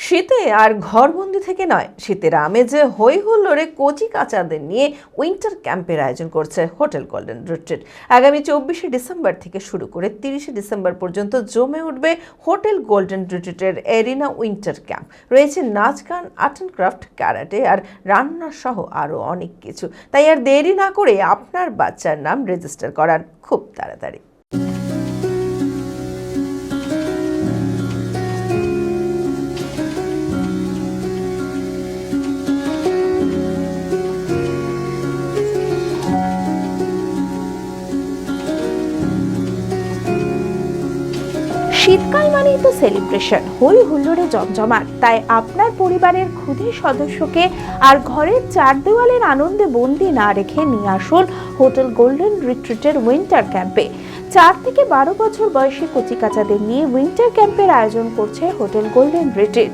শীতে আর ঘরবন্দি থেকে নয়, শীতের আমেজে হই হুল্লোড়ে কচি কাচাদের নিয়ে উইন্টার ক্যাম্পের আয়োজন করছে হোটেল গোল্ডেন রিট্রিট। আগামী 24শে ডিসেম্বর থেকে শুরু করে 30শে ডিসেম্বর পর্যন্ত জমে উঠবে হোটেল গোল্ডেন রিট্রিটের এরিনা উইন্টার ক্যাম্প। রয়েছে নাচ, গান, আর্ট অ্যান্ড ক্রাফট, ক্যারাটে আর রান্না সহ আরও অনেক কিছু। তাই আর দেরি না করে আপনার বাচ্চার নাম রেজিস্টার করান খুব তাড়াতাড়ি। শীতকাল মানেই তো সেলিব্রেশন, হই হুল্লোড়ে জমজমাট। তাই আপনার পরিবারের ক্ষুদে সদস্যকে আর ঘরের চার দেওয়ালের আনন্দে বন্দি না রেখে নিয়ে আসুন হোটেল গোল্ডেন রিট্রিটের উইন্টার ক্যাম্পে। 4 থেকে 12 বছর বয়সী কচিকাচাদের নিয়ে উইন্টার ক্যাম্পের আয়োজন করছে হোটেল গোল্ডেন রিট্রিট।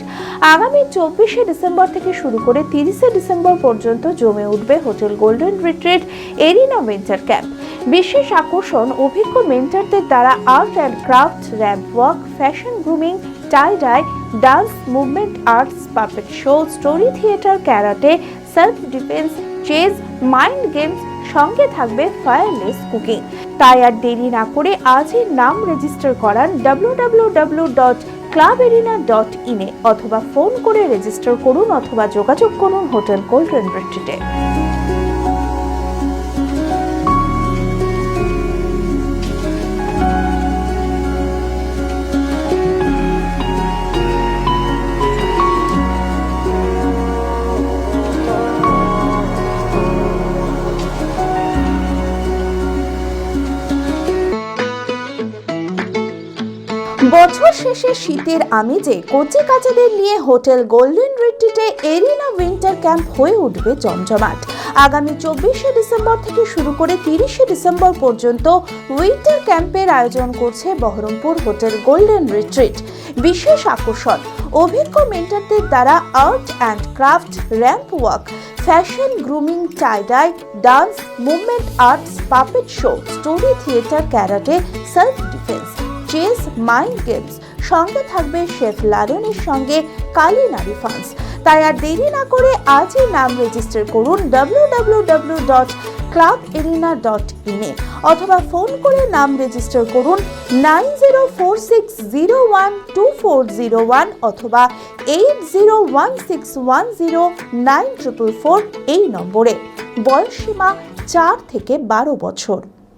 আগামী 24শে ডিসেম্বর থেকে শুরু করে 30শে ডিসেম্বর পর্যন্ত জমে উঠবে hotel golden retreat arena winter camp. বিশেষ আকর্ষণ অভিজ্ঞ মেন্টরদের দ্বারা art and craft, ramp walk, fashion grooming, tie dye, dance, movement arts, puppet show, story theatre, karate, self defence, chess, mind games, সঙ্গে থাকবে ফায়ারলেস কুকিং। তাই আর দেরি না করে আজই নাম রেজিস্টার করান www.clubarena.in এ, অথবা ফোন করে রেজিস্টার করুন অথবা যোগাযোগ করুন হোটেল গোল্ডেন রিট্রিটে। বছর শেষে শীতের আমেজে কচি কাচাদের নিয়ে হোটেল গোল্ডেন রিট্রিটে এরিনা উইন্টার ক্যাম্প হয়ে উঠবে জমজমাট। আগামী 24শে ডিসেম্বর থেকে শুরু করে 30শে ডিসেম্বর পর্যন্ত উইন্টার ক্যাম্পের আয়োজন করছে বহরমপুর হোটেল গোল্ডেন রিট্রিট। বিশেষ আকর্ষণ অভিজ্ঞ মেন্টরদের দ্বারা art and craft, ramp walk, fashion grooming, tie dye, dance, movement arts, puppet show, story theatre, karate, self defence, chess, mind games, সঙ্গে থাকবে শেফ লালনের সঙ্গে কালিনারি ফান্স। তাই আর দেরি না করে আজই নাম রেজিস্টার করুন www.clubarena.in এ, অথবা ফোন করে নাম রেজিস্টার করুন 9046012401 অথবা 8016109444 এই নম্বরে। বয়সসীমা 4 থেকে 12 বছর।